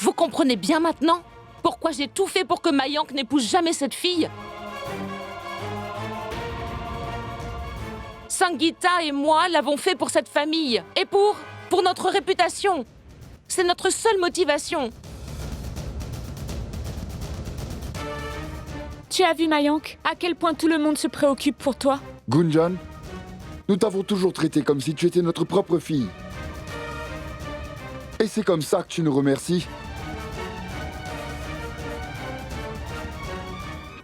Vous comprenez bien maintenant pourquoi j'ai tout fait pour que Mayank n'épouse jamais cette fille? Sangeeta et moi l'avons fait pour cette famille et pour notre réputation. C'est notre seule motivation. Tu as vu, Mayank, à quel point tout le monde se préoccupe pour toi? Gunjan, nous t'avons toujours traité comme si tu étais notre propre fille. Et c'est comme ça que tu nous remercies?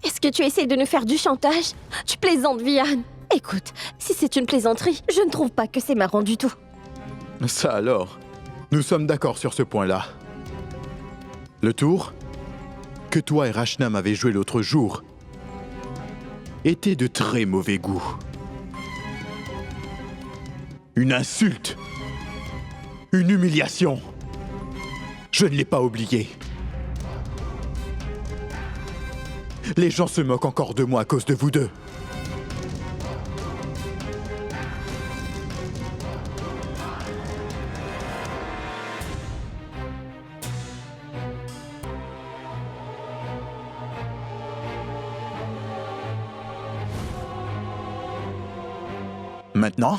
Est-ce que tu essaies de nous faire du chantage? Tu plaisantes, Vian. Écoute, si c'est une plaisanterie, je ne trouve pas que c'est marrant du tout. Ça alors, nous sommes d'accord sur ce point-là. Le tour que toi et Rachna m'avez joué l'autre jour était de très mauvais goût. Une insulte. Une humiliation. Je ne l'ai pas oublié. Les gens se moquent encore de moi à cause de vous deux. Maintenant?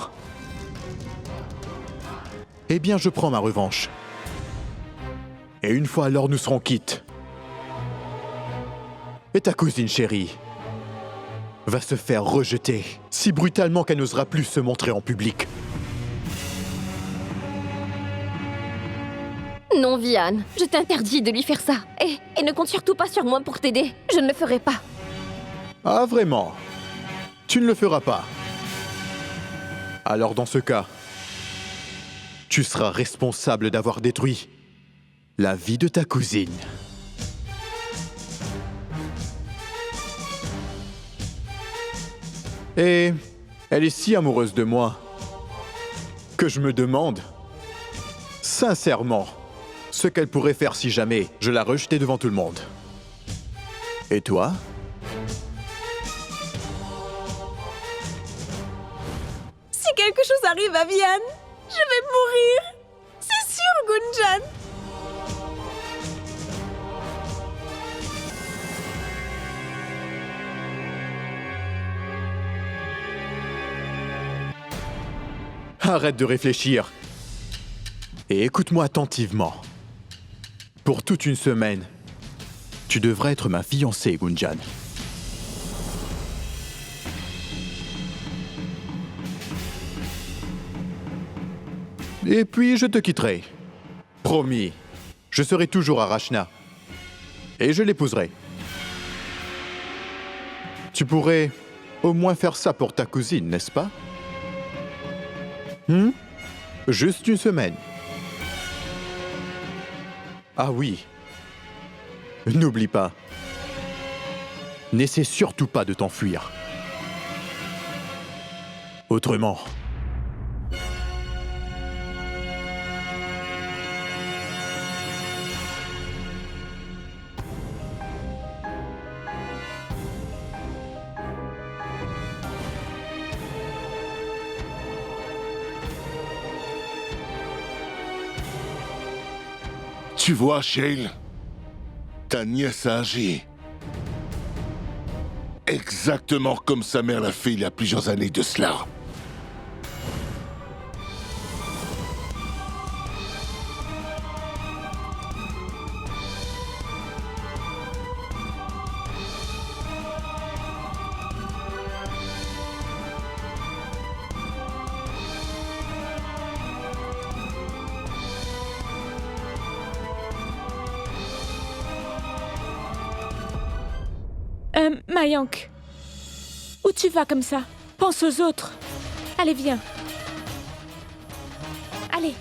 Eh bien, je prends ma revanche. Et une fois alors, nous serons quittes. Et ta cousine chérie va se faire rejeter si brutalement qu'elle n'osera plus se montrer en public. Non, Vian, je t'interdis de lui faire ça. Et ne compte surtout pas sur moi pour t'aider. Je ne le ferai pas. Ah, vraiment? Tu ne le feras pas. Alors dans ce cas, tu seras responsable d'avoir détruit la vie de ta cousine. Et elle est si amoureuse de moi que je me demande, sincèrement, ce qu'elle pourrait faire si jamais je la rejetais devant tout le monde. Et toi ? Si quelque chose arrive à Vian, je vais mourir. C'est sûr, Gunjan. Arrête de réfléchir et écoute-moi attentivement. Pour toute une semaine, tu devrais être ma fiancée, Gunjan. Et puis je te quitterai. Promis, je serai toujours à Rachna. Et je l'épouserai. Tu pourrais au moins faire ça pour ta cousine, n'est-ce pas ? Juste une semaine. Ah oui. N'oublie pas. N'essaie surtout pas de t'enfuir. Autrement... Tu vois, Shale, ta nièce a agi exactement comme sa mère l'a fait il y a plusieurs années de cela. Mayank, où tu vas comme ça? Pense aux autres. Allez, viens. Allez.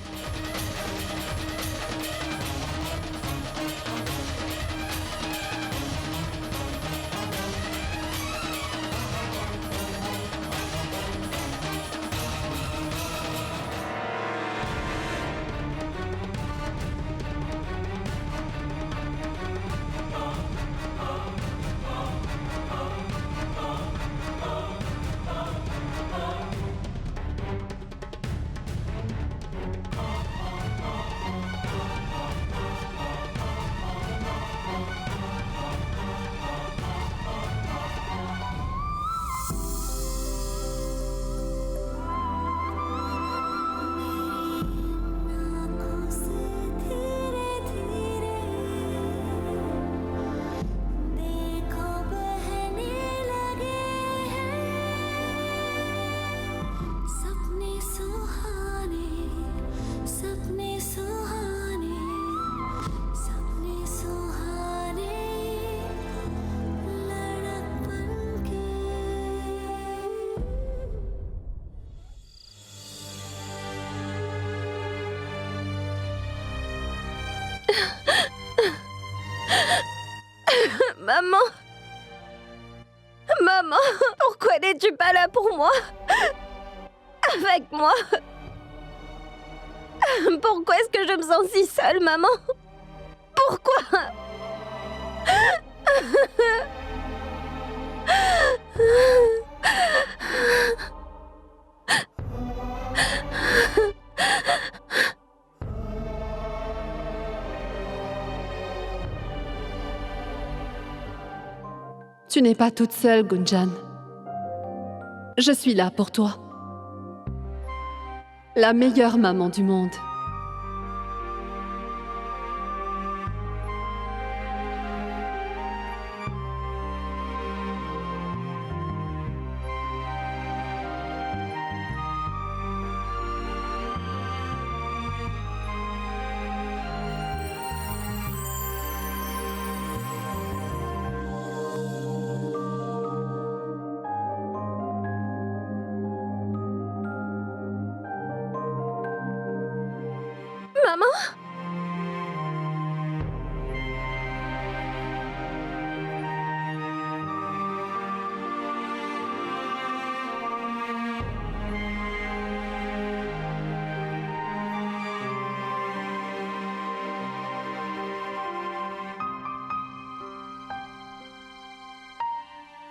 Maman. Maman, pourquoi n'es-tu pas là pour moi? Avec moi? Pourquoi est-ce que je me sens si seule, maman? Pourquoi? Tu n'es pas toute seule, Gunjan. Je suis là pour toi. La meilleure maman du monde. Maman?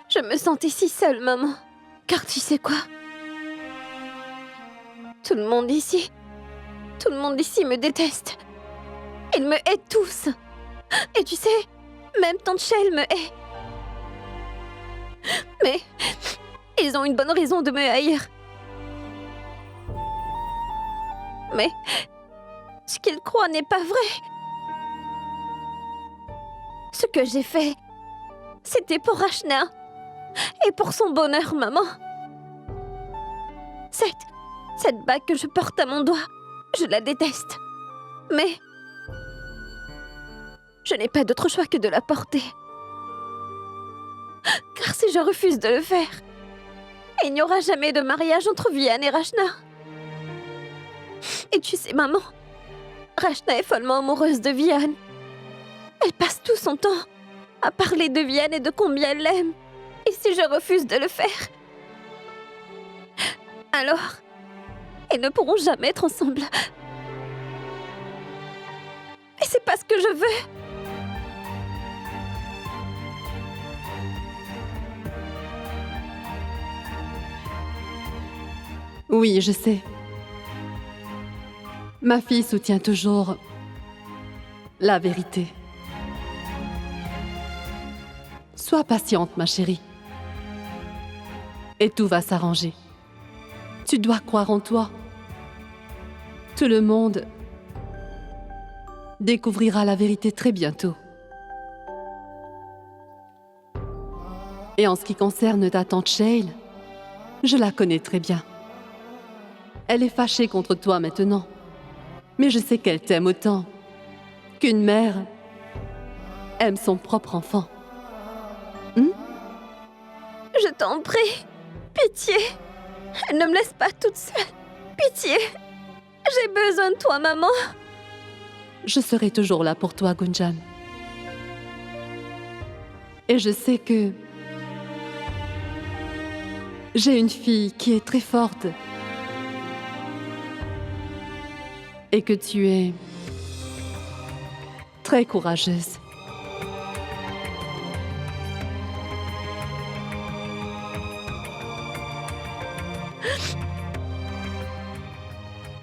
Je me sentais si seule, maman. Car tu sais quoi? Tout le monde ici me déteste. Ils me haït tous. Et tu sais, même Tante Shale me hait. Mais ils ont une bonne raison de me haïr. Mais ce qu'ils croient n'est pas vrai. Ce que j'ai fait, c'était pour Rachna. Et pour son bonheur, maman. Cette bague que je porte à mon doigt, je la déteste. Mais je n'ai pas d'autre choix que de la porter. Car si je refuse de le faire, il n'y aura jamais de mariage entre Vianne et Rachna. Et tu sais, maman, Rachna est follement amoureuse de Vianne. Elle passe tout son temps à parler de Vianne et de combien elle l'aime. Et si je refuse de le faire, alors ils ne pourront jamais être ensemble. Et c'est pas ce que je veux. Oui, je sais. Ma fille soutient toujours la vérité. Sois patiente, ma chérie. Et tout va s'arranger. Tu dois croire en toi. Tout le monde découvrira la vérité très bientôt. Et en ce qui concerne ta tante Shale, je la connais très bien. Elle est fâchée contre toi maintenant. Mais je sais qu'elle t'aime autant qu'une mère aime son propre enfant. Je t'en prie. Pitié. Ne me laisse pas toute seule. Pitié. J'ai besoin de toi, maman. Je serai toujours là pour toi, Gunjan. Et je sais que j'ai une fille qui est très forte. Et que tu es très courageuse.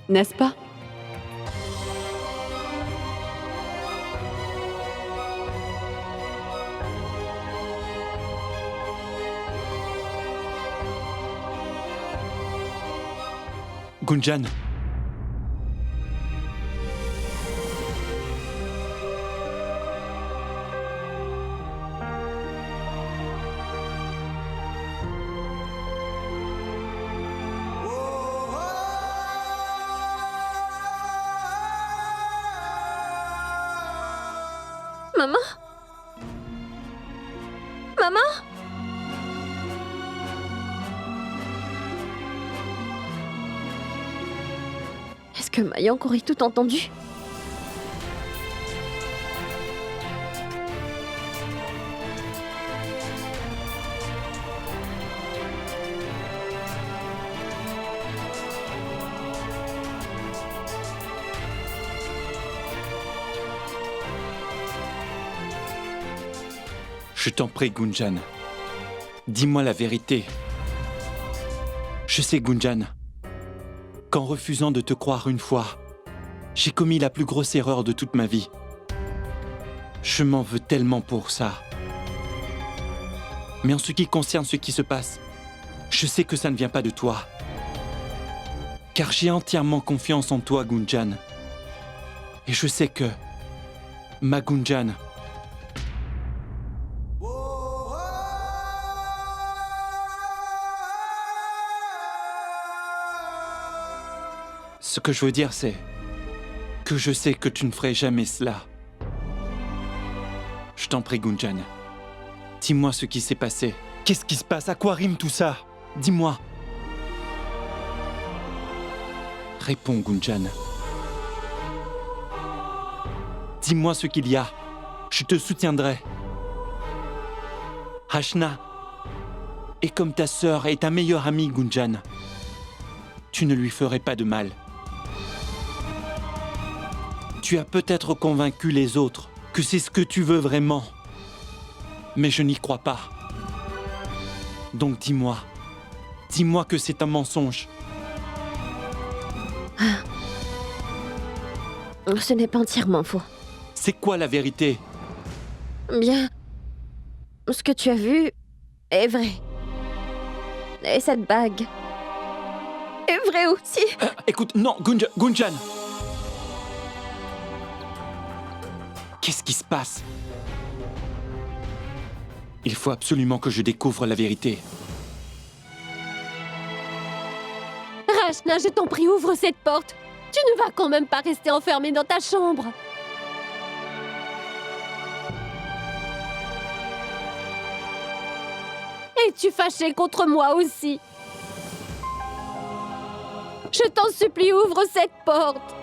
N'est-ce pas? Gunjan. Maman? Maman? Est-ce que Mayank aurait tout entendu? Je t'en prie, Gunjan. Dis-moi la vérité. Je sais, Gunjan, qu'en refusant de te croire une fois, j'ai commis la plus grosse erreur de toute ma vie. Je m'en veux tellement pour ça. Mais en ce qui concerne ce qui se passe, je sais que ça ne vient pas de toi. Car j'ai entièrement confiance en toi, Gunjan. Et je sais que ma Gunjan ce que je veux dire, c'est que je sais que tu ne ferais jamais cela. Je t'en prie, Gunjan. Dis-moi ce qui s'est passé. Qu'est-ce qui se passe? À quoi rime tout ça? Dis-moi. Réponds, Gunjan. Dis-moi ce qu'il y a. Je te soutiendrai. Rachna est comme ta sœur et ta meilleure amie, Gunjan. Tu ne lui ferais pas de mal. Tu as peut-être convaincu les autres que c'est ce que tu veux vraiment. Mais je n'y crois pas. Donc dis-moi. Dis-moi que c'est un mensonge. Ce n'est pas entièrement faux. C'est quoi la vérité? Bien, ce que tu as vu est vrai. Et cette bague est vraie aussi. Écoute, non, Gunjan. Qu'est-ce qui se passe? Il faut absolument que je découvre la vérité. Rachna, je t'en prie, ouvre cette porte. Tu ne vas quand même pas rester enfermée dans ta chambre. Es-tu fâchée contre moi aussi? Je t'en supplie, ouvre cette porte.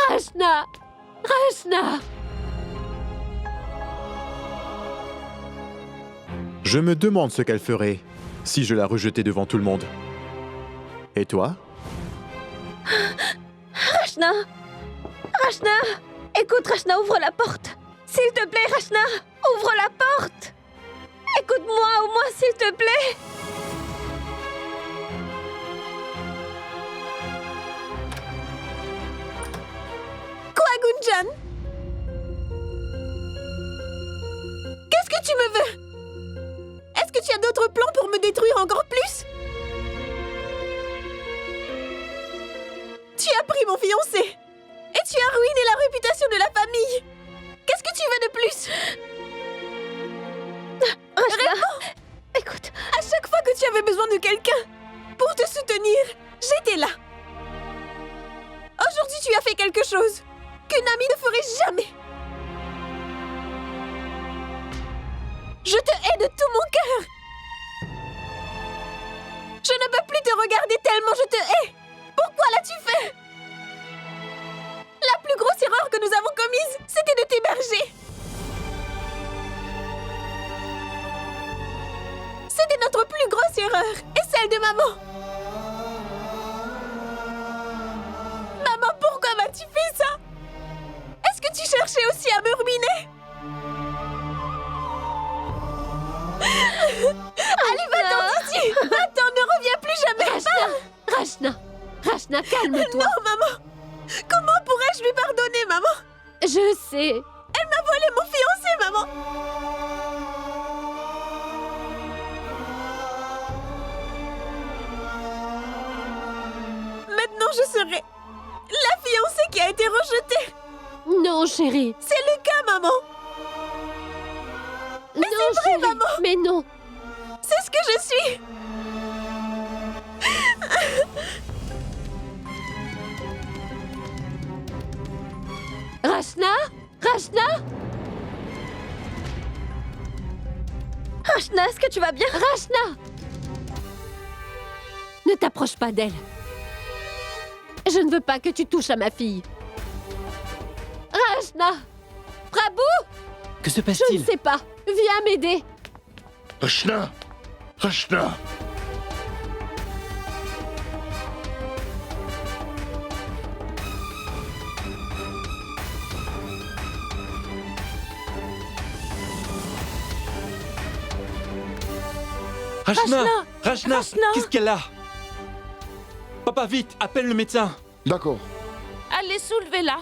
Rachna! Rachna! Je me demande ce qu'elle ferait si je la rejetais devant tout le monde. Et toi? Rachna! Rachna! Écoute, Rachna, ouvre la porte. S'il te plaît, Rachna, ouvre la porte. Écoute-moi, au moins, s'il te plaît. Quoi, Gunjan? Qu'est-ce que tu me veux? Est-ce que tu as d'autres plans pour me détruire encore plus? Tu as pris mon fiancé et tu as ruiné la réputation de la famille. Qu'est-ce que tu veux de plus? Rachna, Réponds! écoute, À chaque fois que tu avais besoin de quelqu'un pour te soutenir, j'étais là. Aujourd'hui, tu as fait quelque chose qu'une amie ne ferait jamais. Je te hais de tout mon cœur. Je ne peux plus te regarder tellement je te hais. Pourquoi l'as-tu fait? La plus grosse erreur que nous avons commise, c'était de t'héberger. C'était notre plus grosse erreur, et celle de maman. Maman, pourquoi m'as-tu fait ça? Est-ce que tu cherchais aussi à me ruiner? Allez, va-t'en d'ici! Va-t'en, ne reviens plus jamais! Rachna! Rachna! Rachna, calme-toi! Non, maman! Comment pourrais-je lui pardonner, maman? Je sais! Elle m'a volé mon fiancé, maman! Maintenant, je serai la fiancée qui a été rejetée! Non, chérie! C'est le cas, maman! Non, c'est vrai, chérie! maman. Mais non! C'est ce que je suis! Rachna? Rachna? Rachna, est-ce que tu vas bien? Rachna! Ne t'approche pas d'elle. Je ne veux pas que tu touches à ma fille. Rachna! Prabhu! Que se Je passe-t-il? ne sais pas. Viens m'aider. Rachna! Rachna! Rachna! Rachna! Qu'est-ce qu'elle a? Papa, vite, appelle le médecin. D'accord. Allez, soulevez-la.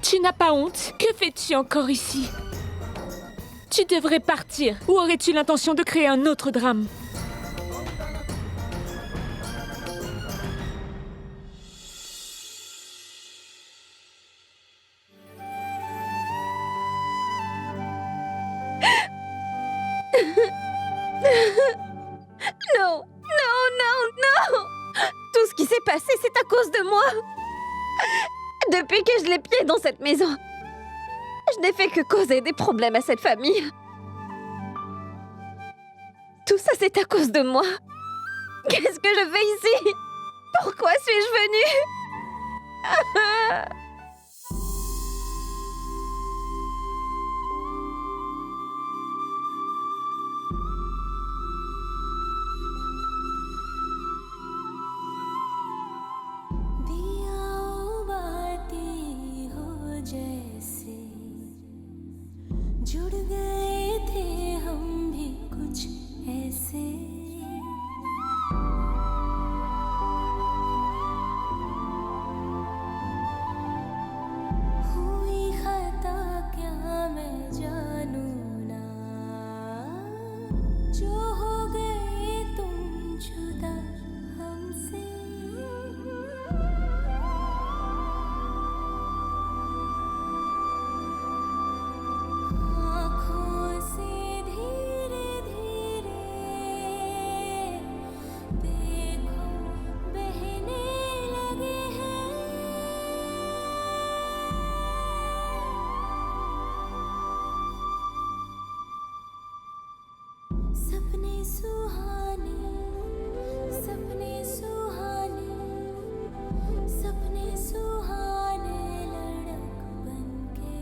Tu n'as pas honte? Que fais-tu encore ici? Tu devrais partir. Ou aurais-tu l'intention de créer un autre drame? Non, non, non, non! Tout ce qui s'est passé, c'est à cause de moi! Depuis que je l'ai pied dans cette maison, je n'ai fait que causer des problèmes à cette famille. Tout ça, c'est à cause de moi. Qu'est-ce que je fais ici? Pourquoi suis-je venue? जुड़ गए थे हम भी कुछ ऐसे हुई खता क्या मैं जानू ना जो हो गए तुम जुदा हमसे सपने सुहाने सपने सुहाने सपने सुहाने लड़क बनके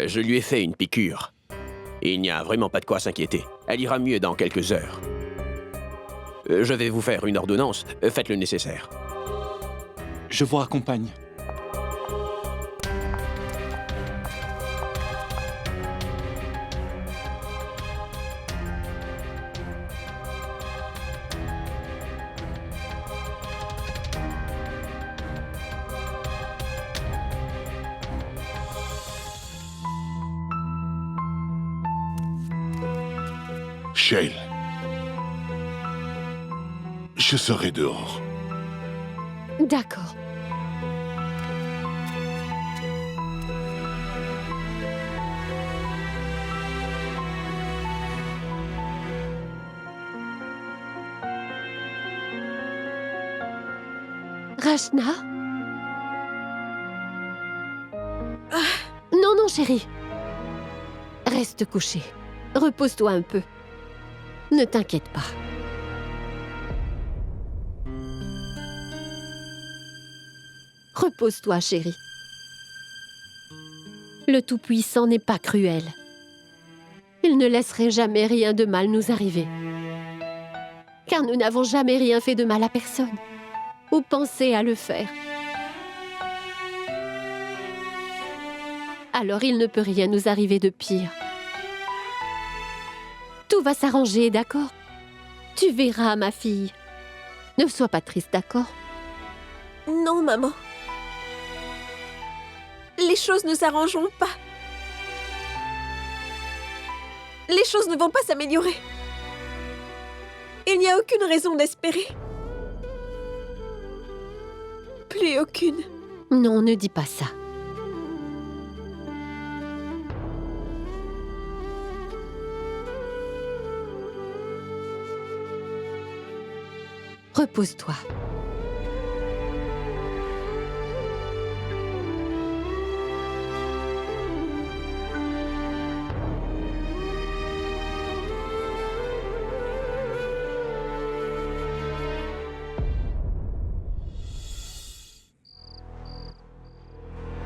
Je lui ai fait une piqûre. Il n'y a vraiment pas de quoi s'inquiéter. Elle ira mieux dans quelques heures. Je vais vous faire une ordonnance. Faites le nécessaire. Je vous raccompagne. Shayle, je serai dehors. D'accord. Rachna? Non, non, chérie. Reste couchée. Repose-toi un peu. Ne t'inquiète pas. Repose-toi, chérie. Le Tout-Puissant n'est pas cruel. Il ne laisserait jamais rien de mal nous arriver. Car nous n'avons jamais rien fait de mal à personne. Ou pensé à le faire. Alors il ne peut rien nous arriver de pire. Tout va s'arranger, d'accord? Tu verras, ma fille. Ne sois pas triste, d'accord? Non, maman. Les choses ne s'arrangeront pas. Les choses ne vont pas s'améliorer. Il n'y a aucune raison d'espérer. plus aucune. Non, ne dis pas ça. Repose-toi.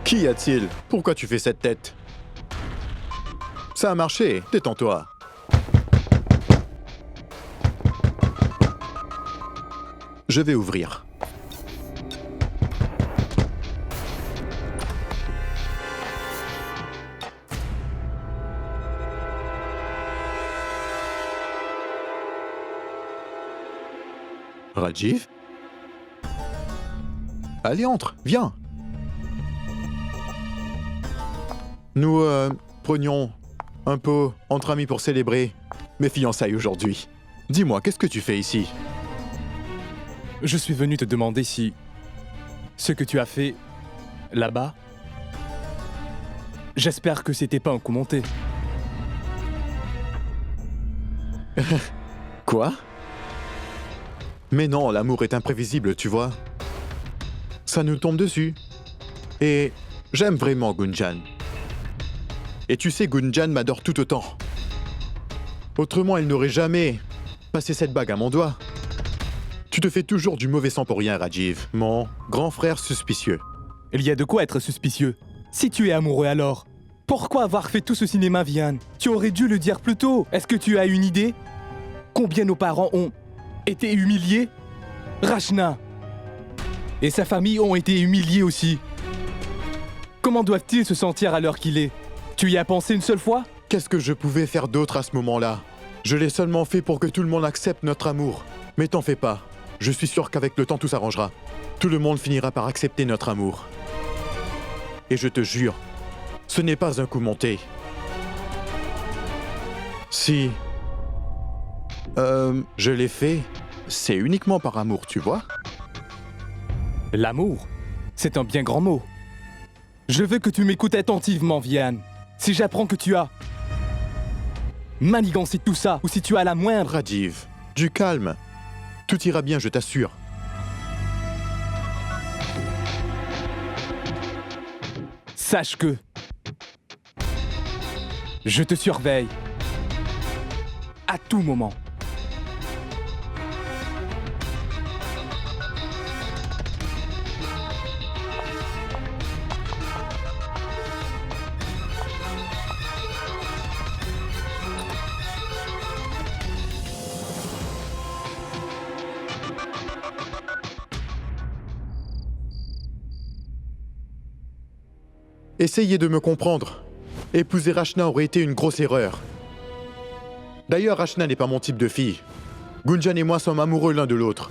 Qu'y a-t-il? Pourquoi tu fais cette tête? Ça a marché, détends-toi. Je vais ouvrir. Rajiv? Allez, entre, viens. Nous prenions un pot entre amis pour célébrer mes fiançailles aujourd'hui. Dis-moi, qu'est-ce que tu fais ici? Je suis venu te demander si ce que tu as fait là-bas, j'espère que c'était pas un coup monté. Quoi? Mais non, l'amour est imprévisible, tu vois. Ça nous tombe dessus. Et j'aime vraiment Gunjan. Et tu sais, Gunjan m'adore tout autant. Autrement, elle n'aurait jamais passé cette bague à mon doigt. Tu te fais toujours du mauvais sang pour rien, Rajiv, mon grand frère suspicieux. Il y a de quoi être suspicieux. Si tu es amoureux alors, pourquoi avoir fait tout ce cinéma, Vian? Tu aurais dû le dire plus tôt. Est-ce que tu as une idée? Combien nos parents ont été humiliés? Rachna et sa famille ont été humiliés aussi. Comment doivent-ils se sentir à l'heure qu'il est? Tu y as pensé une seule fois? Qu'est-ce que je pouvais faire d'autre à ce moment-là? Je l'ai seulement fait pour que tout le monde accepte notre amour. Mais t'en fais pas. Je suis sûr qu'avec le temps, tout s'arrangera. Tout le monde finira par accepter notre amour. Et je te jure, ce n'est pas un coup monté. Si... je l'ai fait, c'est uniquement par amour, tu vois? L'amour, c'est un bien grand mot. Je veux que tu m'écoutes attentivement, Vian. Si j'apprends que tu as manigancé tout ça, ou si tu as la moindre... Rajiv, du calme. Tout ira bien, je t'assure. Sache que... je te surveille. À tout moment. Essayez de me comprendre. Épouser Rachna aurait été une grosse erreur. D'ailleurs, Rachna n'est pas mon type de fille. Gunjan et moi sommes amoureux l'un de l'autre.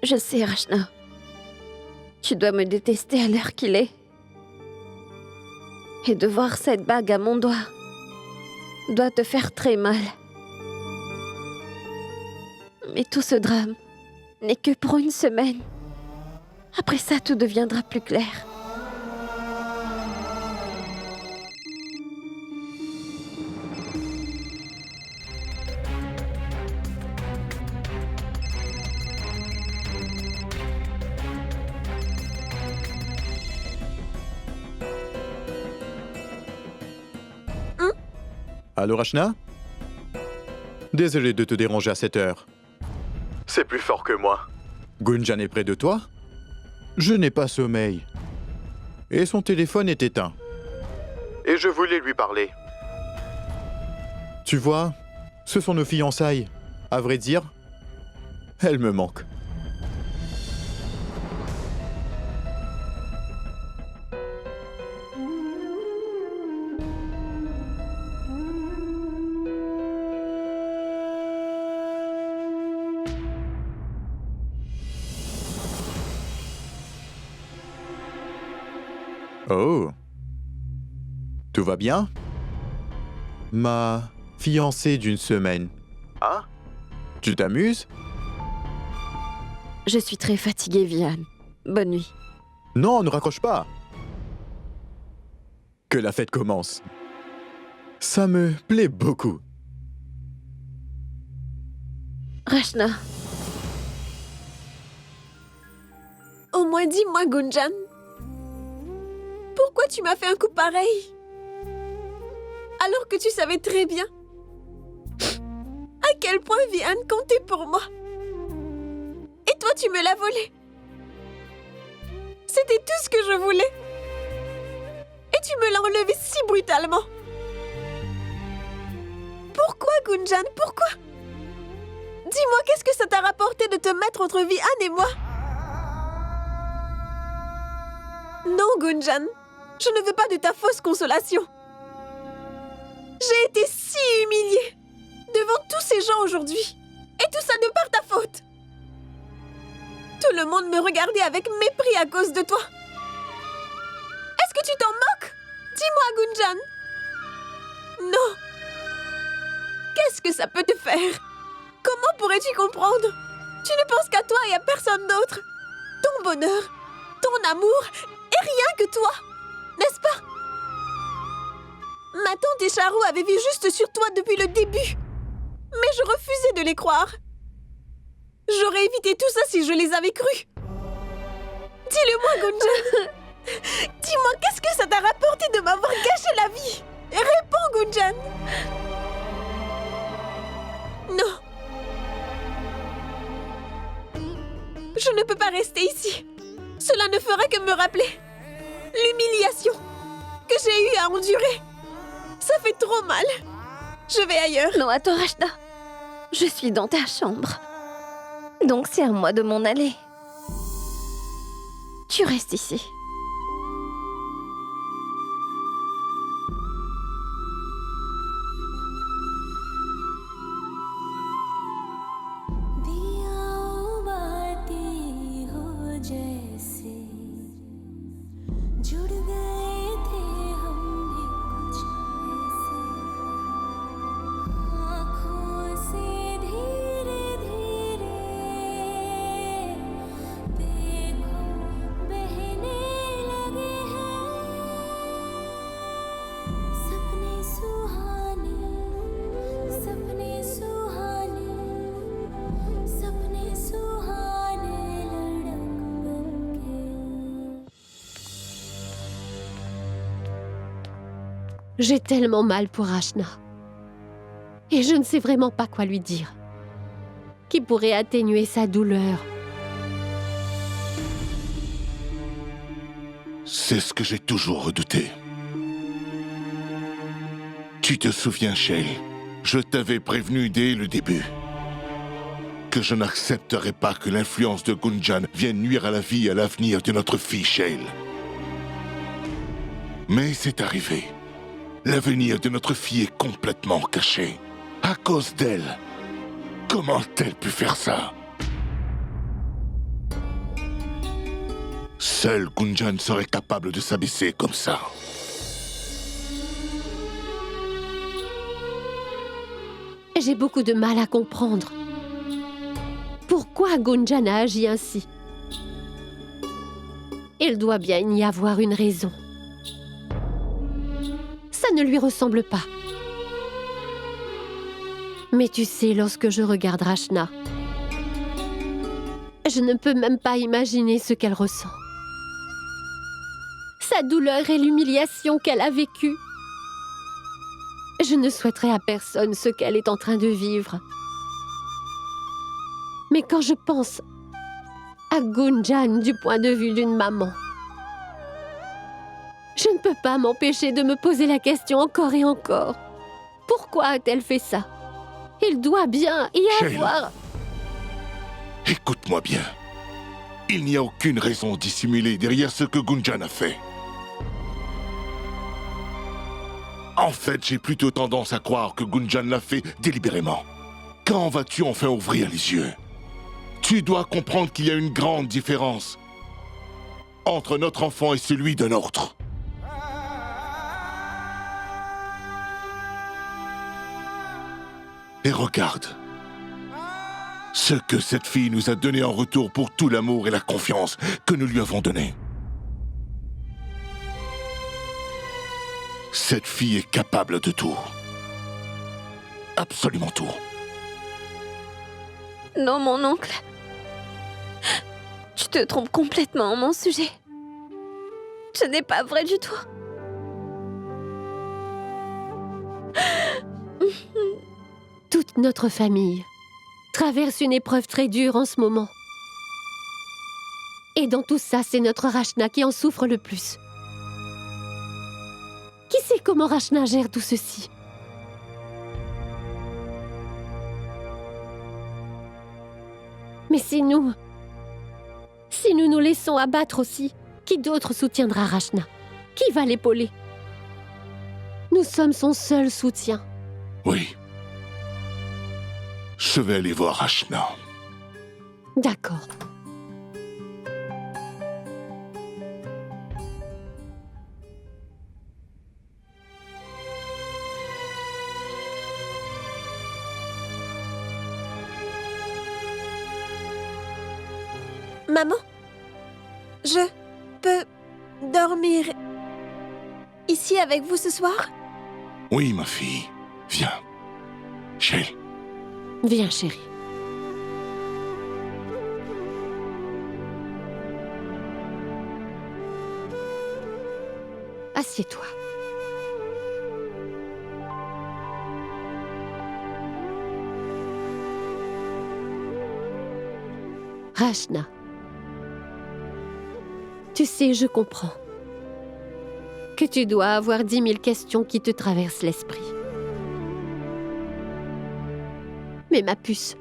Je sais, Rachna. Tu dois me détester à l'heure qu'il est. Et de voir cette bague à mon doigt doit te faire très mal. Mais tout ce drame n'est que pour une semaine. Après ça, tout deviendra plus clair. Allô, Rachna? Désolé de te déranger à cette heure. C'est plus fort que moi. Gunjan est près de toi? Je n'ai pas sommeil. Et son téléphone est éteint. Et je voulais lui parler. Tu vois, ce sont nos fiançailles. À vrai dire, elle me manque. Oh. Tout va bien? Ma fiancée d'une semaine. Hein? Tu t'amuses? Je suis très fatiguée, Vian. Bonne nuit. Non, ne raccroche pas. Que la fête commence. Ça me plaît beaucoup. Rachna. Au moins dis-moi, Gunjan. Pourquoi tu m'as fait un coup pareil? Alors que tu savais très bien à quel point Vian comptait pour moi. Et toi, tu me l'as volé. C'était tout ce que je voulais. Et tu me l'as enlevé si brutalement. Pourquoi, Gunjan? Pourquoi? Dis-moi, qu'est-ce que ça t'a rapporté de te mettre entre Vian et moi? Non, Gunjan. Je ne veux pas de ta fausse consolation. J'ai été si humiliée devant tous ces gens aujourd'hui. Et tout ça de par ta faute. Tout le monde me regardait avec mépris à cause de toi. Est-ce que tu t'en moques? Dis-moi, Gunjan. Non. Qu'est-ce que ça peut te faire? Comment pourrais-tu comprendre? Tu ne penses qu'à toi et à personne d'autre. Ton bonheur, ton amour et rien que toi. N'est-ce pas? Ma tante et Charu avaient vu juste sur toi depuis le début. Mais je refusais de les croire. J'aurais évité tout ça si je les avais crus. Dis-le-moi, Gunjan. Dis-moi, qu'est-ce que ça t'a rapporté de m'avoir gâché la vie? Réponds, Gunjan. Non. Je ne peux pas rester ici. Cela ne fera que me rappeler l'humiliation que j'ai eue à endurer. Ça fait trop mal. Je vais ailleurs. Non, attends, Rachna. Je suis dans ta chambre. Donc c'est à moi de m'en aller. Tu restes ici. J'ai tellement mal pour Rachna. Et je ne sais vraiment pas quoi lui dire. Qui pourrait atténuer sa douleur. C'est ce que j'ai toujours redouté. Tu te souviens, Shail, je t'avais prévenu dès le début que je n'accepterais pas que l'influence de Gunjan vienne nuire à la vie et à l'avenir de notre fille, Shail. Mais c'est arrivé. L'avenir de notre fille est complètement caché. À cause d'elle. Comment a-t-elle pu faire ça? Seul Gunjan serait capable de s'abaisser comme ça. J'ai beaucoup de mal à comprendre. Pourquoi Gunjan a agi ainsi? Il doit bien y avoir une raison. Ça ne lui ressemble pas. Mais tu sais, lorsque je regarde Rachna, je ne peux même pas imaginer ce qu'elle ressent. Sa douleur et l'humiliation qu'elle a vécue. Je ne souhaiterais à personne ce qu'elle est en train de vivre. Mais quand je pense à Gunjan du point de vue d'une maman, je ne peux pas m'empêcher de me poser la question encore et encore. Pourquoi a-t-elle fait ça? Il doit bien y avoir... Écoute-moi bien. Il n'y a aucune raison dissimuler derrière ce que Gunjan a fait. En fait, j'ai plutôt tendance à croire que Gunjan l'a fait délibérément. Quand vas-tu enfin ouvrir les yeux? Tu dois comprendre qu'il y a une grande différence entre notre enfant et celui d'un autre. Et regarde. Ce que cette fille nous a donné en retour pour tout l'amour et la confiance que nous lui avons donné. Cette fille est capable de tout. Absolument tout. Non, mon oncle. Tu te trompes complètement en mon sujet. Ce n'est pas vrai du tout. Toute notre famille traverse une épreuve très dure en ce moment. Et dans tout ça, c'est notre Rachna qui en souffre le plus. Qui sait comment Rachna gère tout ceci? Mais si nous nous laissons abattre aussi, qui d'autre soutiendra Rachna? Qui va l'épauler? Nous sommes son seul soutien. Oui. Je vais aller voir Rachna. D'accord. Maman, je peux dormir ici avec vous ce soir? Oui, ma fille. Viens. Shale. Viens, chérie. Assieds-toi. Rachna. Tu sais, je comprends que tu dois avoir 10 000 questions qui te traversent l'esprit. Mais ma puce,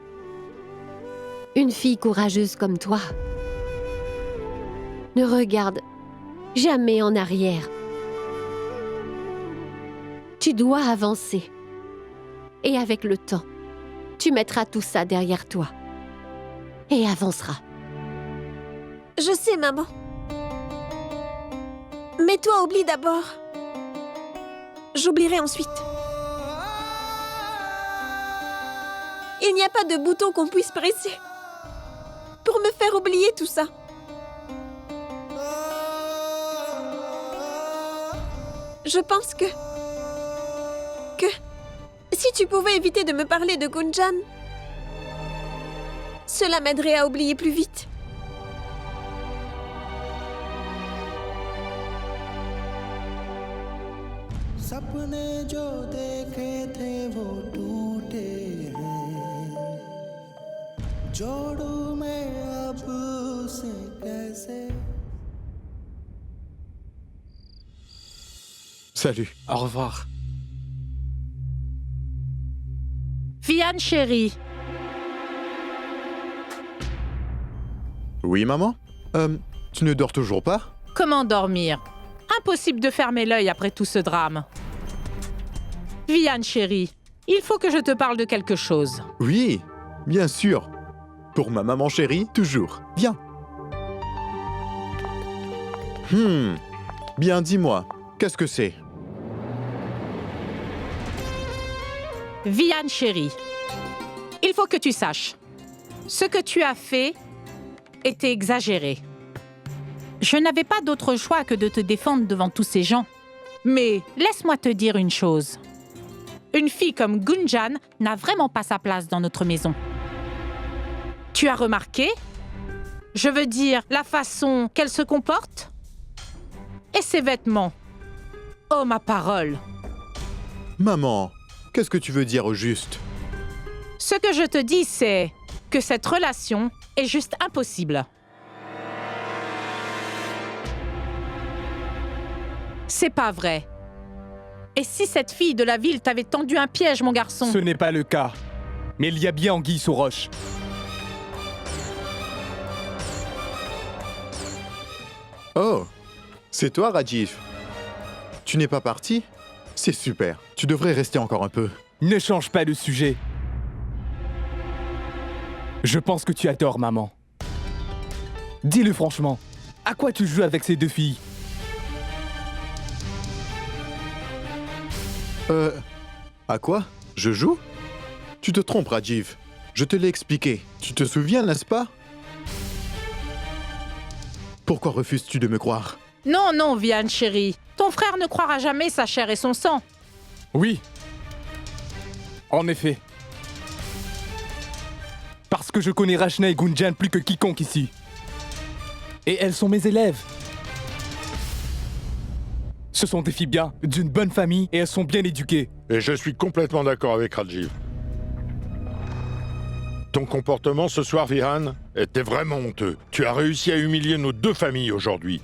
une fille courageuse comme toi ne regarde jamais en arrière. Tu dois avancer. Et avec le temps, tu mettras tout ça derrière toi. Et avanceras. Je sais, maman. Mais toi, oublie d'abord. J'oublierai ensuite. Il n'y a pas de bouton qu'on puisse presser pour me faire oublier tout ça. Je pense que si tu pouvais éviter de me parler de Gunjan, cela m'aiderait à oublier plus vite. Salut. Au revoir. Vian, chérie. Oui, maman? Tu ne dors toujours pas? Comment dormir? Impossible de fermer l'œil après tout ce drame. Vian, chérie, il faut que je te parle de quelque chose. Oui, bien sûr. Pour ma maman chérie, toujours. Viens. Bien, dis-moi, qu'est-ce que c'est? Vian chérie, il faut que tu saches, ce que tu as fait était exagéré. Je n'avais pas d'autre choix que de te défendre devant tous ces gens. Mais laisse-moi te dire une chose. Une fille comme Gunjan n'a vraiment pas sa place dans notre maison. Tu as remarqué? Je veux dire, la façon qu'elle se comporte? Et ses vêtements? Oh, ma parole! Maman, qu'est-ce que tu veux dire au juste? Ce que je te dis, c'est que cette relation est juste impossible. C'est pas vrai. Et si cette fille de la ville t'avait tendu un piège, mon garçon? Ce n'est pas le cas. Mais il y a bien anguille sous roche. Oh, c'est toi, Rajiv. Tu n'es pas parti? C'est super. Tu devrais rester encore un peu. Ne change pas de sujet. Je pense que tu as tort, maman. Dis-le franchement. À quoi tu joues avec ces deux filles? À quoi? Je joue? Tu te trompes, Rajiv. Je te l'ai expliqué. Tu te souviens, n'est-ce pas? Pourquoi refuses-tu de me croire? Non, non, Vian, chérie. Ton frère ne croira jamais sa chair et son sang. Oui. En effet. Parce que je connais Rachna et Gunjan plus que quiconque ici. Et elles sont mes élèves. Ce sont des filles bien, d'une bonne famille, et elles sont bien éduquées. Et je suis complètement d'accord avec Rajiv. Ton comportement ce soir, Vihan, était vraiment honteux. Tu as réussi à humilier nos deux familles aujourd'hui.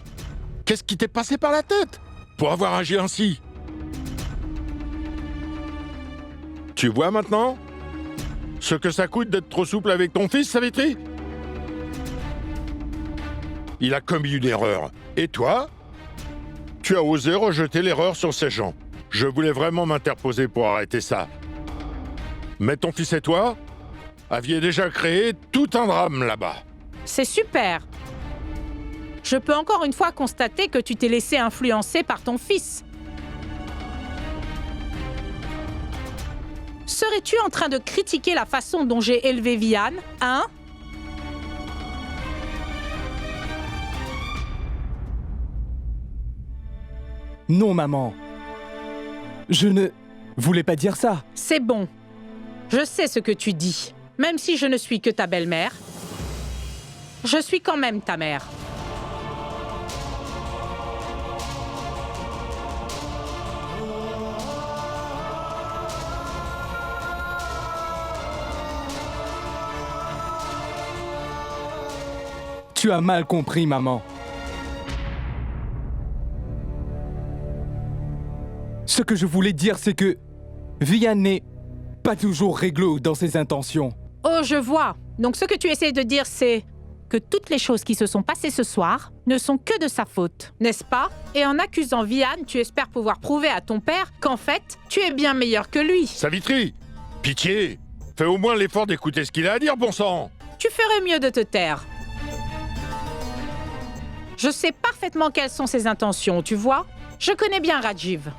Qu'est-ce qui t'est passé par la tête pour avoir agi ainsi? Tu vois maintenant ce que ça coûte d'être trop souple avec ton fils, Savitri? Il a commis une erreur. Et toi? Tu as osé rejeter l'erreur sur ces gens. Je voulais vraiment m'interposer pour arrêter ça. Mais ton fils et toi aviez déjà créé tout un drame là-bas. C'est super. Je peux encore une fois constater que tu t'es laissé influencer par ton fils. Serais-tu en train de critiquer la façon dont j'ai élevé Vian, hein? Non, maman. Je ne voulais pas dire ça. C'est bon. Je sais ce que tu dis. Même si je ne suis que ta belle-mère, je suis quand même ta mère. Tu as mal compris, maman. Ce que je voulais dire, c'est que Vian n'est pas toujours réglo dans ses intentions. Oh, je vois. Donc ce que tu essaies de dire, c'est que toutes les choses qui se sont passées ce soir ne sont que de sa faute, n'est-ce pas? Et en accusant Vian, tu espères pouvoir prouver à ton père qu'en fait, tu es bien meilleur que lui. Savitri, pitié, fais au moins l'effort d'écouter ce qu'il a à dire, bon sang. Tu ferais mieux de te taire. Je sais parfaitement quelles sont ses intentions, tu vois? Je connais bien Rajiv.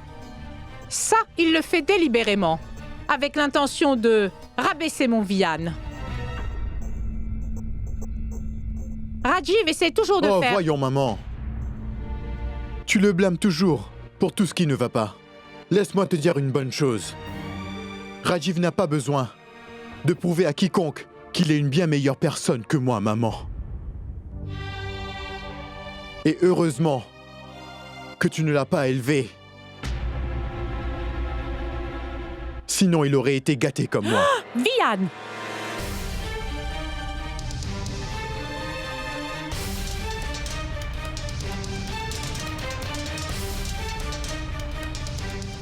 Ça, il le fait délibérément, avec l'intention de rabaisser mon Vian. Rajiv essaie toujours de faire... Oh, voyons, maman. Tu le blâmes toujours pour tout ce qui ne va pas. Laisse-moi te dire une bonne chose. Rajiv n'a pas besoin de prouver à quiconque qu'il est une bien meilleure personne que moi, maman. Et heureusement que tu ne l'as pas élevé. Sinon, il aurait été gâté comme moi. Vian!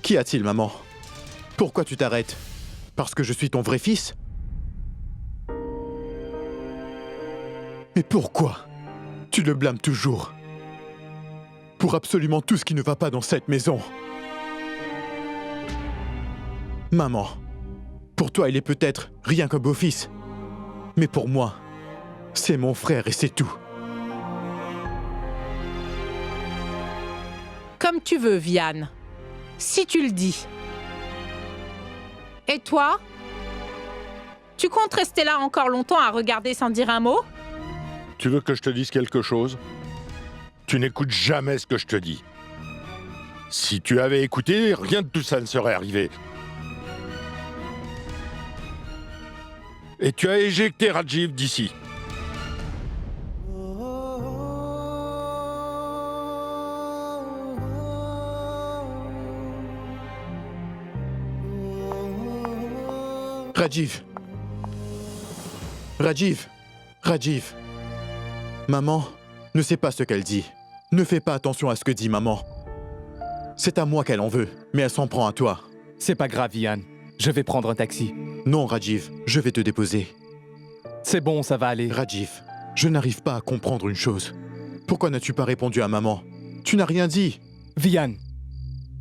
Qu'y a-t-il, maman? Pourquoi tu t'arrêtes? Parce que je suis ton vrai fils? Mais pourquoi tu le blâmes toujours? Pour absolument tout ce qui ne va pas dans cette maison. Maman, pour toi, il est peut-être rien qu'un beau-fils. Mais pour moi, c'est mon frère et c'est tout. Comme tu veux, Vian. Si tu le dis. Et toi? Tu comptes rester là encore longtemps à regarder sans dire un mot? Tu veux que je te dise quelque chose? Tu n'écoutes jamais ce que je te dis. Si tu avais écouté, rien de tout ça ne serait arrivé. Et tu as éjecté Rajiv d'ici. Rajiv. Rajiv. Rajiv. Maman ne sait pas ce qu'elle dit. Ne fais pas attention à ce que dit maman. C'est à moi qu'elle en veut, mais elle s'en prend à toi. C'est pas grave, Vian. Je vais prendre un taxi. Non, Rajiv, je vais te déposer. C'est bon, ça va aller. Rajiv, je n'arrive pas à comprendre une chose. Pourquoi n'as-tu pas répondu à maman? Tu n'as rien dit. Vian,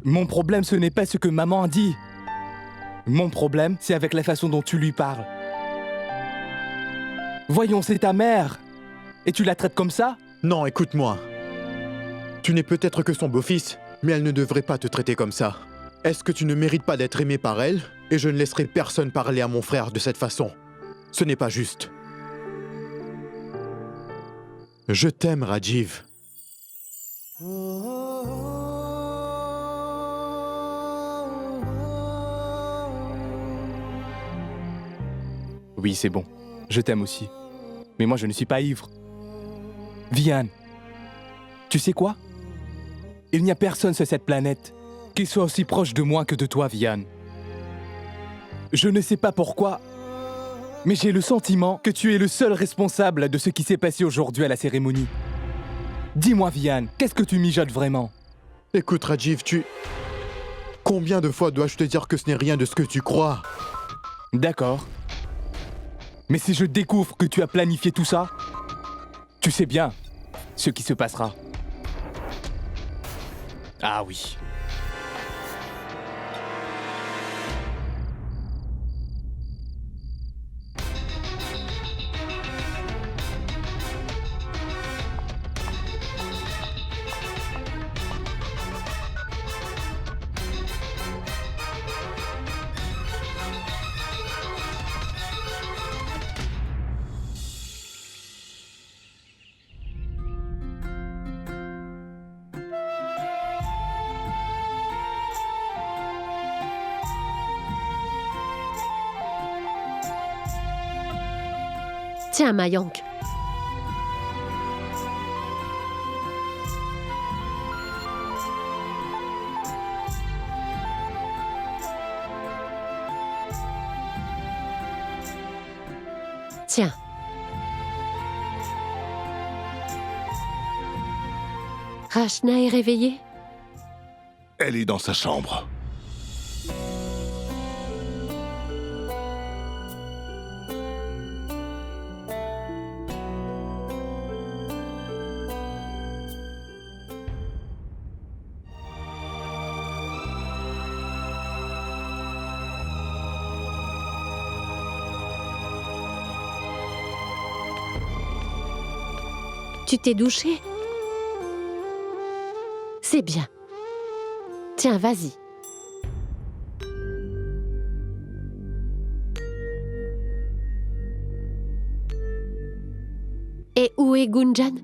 mon problème, ce n'est pas ce que maman a dit. Mon problème, c'est avec la façon dont tu lui parles. Voyons, c'est ta mère. Et tu la traites comme ça? Non, écoute-moi. Tu n'es peut-être que son beau-fils, mais elle ne devrait pas te traiter comme ça. Est-ce que tu ne mérites pas d'être aimé par elle? Et je ne laisserai personne parler à mon frère de cette façon. Ce n'est pas juste. Je t'aime, Rajiv. Oui, c'est bon. Je t'aime aussi. Mais moi, je ne suis pas ivre. Vian, tu sais quoi? Il n'y a personne sur cette planète qui soit aussi proche de moi que de toi, Vian. Je ne sais pas pourquoi, mais j'ai le sentiment que tu es le seul responsable de ce qui s'est passé aujourd'hui à la cérémonie. Dis-moi, Vian, qu'est-ce que tu mijotes vraiment? Écoute, Rajiv, Combien de fois dois-je te dire que ce n'est rien de ce que tu crois? D'accord. Mais si je découvre que tu as planifié tout ça, tu sais bien ce qui se passera. Ah oui. Tiens, Mayank. Tiens. Rachna est réveillée? Elle est dans sa chambre. Tu t'es douché? C'est bien. Tiens, vas-y. Et où est Gunjan?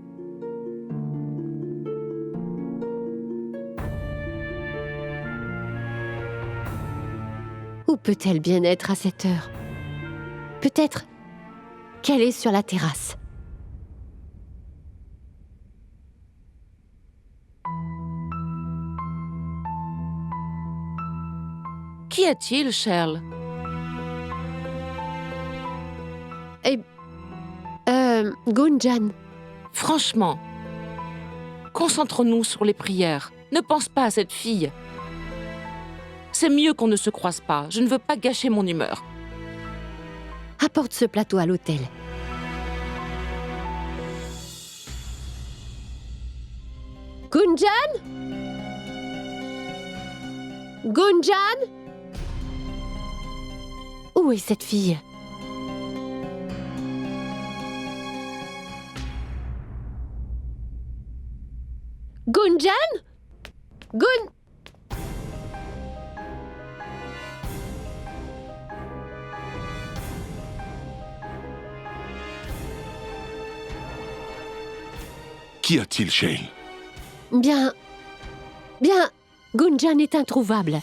Où peut-elle bien être à cette heure? Peut-être qu'elle est sur la terrasse. Qu'y a-t-il, Shirl? Gunjan. Franchement, concentrons-nous sur les prières. Ne pense pas à cette fille. C'est mieux qu'on ne se croise pas. Je ne veux pas gâcher mon humeur. Apporte ce plateau à l'hôtel. Gunjan? Gunjan? Où est cette fille? Gunjan? Gun! Qu'y a-t-il, Shale? Bien, Gunjan est introuvable.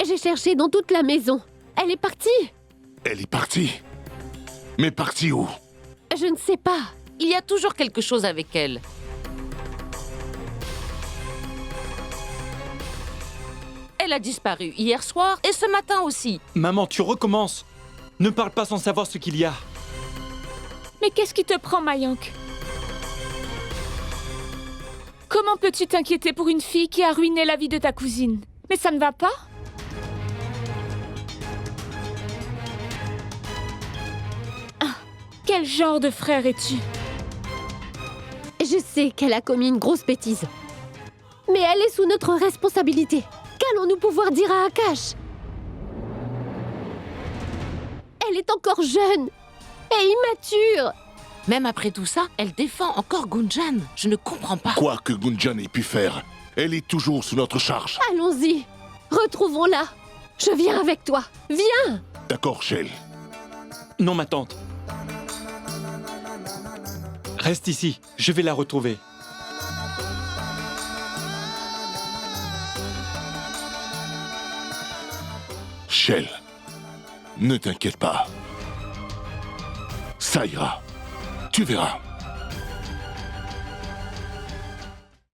J'ai cherché dans toute la maison. Elle est partie. Elle est partie. Mais partie où? Je ne sais pas. Il y a toujours quelque chose avec elle. Elle a disparu hier soir et ce matin aussi. Maman, tu recommences. Ne parle pas sans savoir ce qu'il y a. Mais qu'est-ce qui te prend, Mayank? Comment peux-tu t'inquiéter pour une fille qui a ruiné la vie de ta cousine? Mais ça ne va pas? Ah, quel genre de frère es-tu? Je sais qu'elle a commis une grosse bêtise. Mais elle est sous notre responsabilité. Qu'allons-nous pouvoir dire à Akash? Elle est encore jeune et immature. Même après tout ça, elle défend encore Gunjan. Je ne comprends pas. Quoi que Gunjan ait pu faire, elle est toujours sous notre charge. Allons-y, retrouvons-la. Je viens avec toi. Viens! D'accord, Shale. Non, ma tante. Reste ici, je vais la retrouver. Shale, ne t'inquiète pas. Ça ira. Tu verras.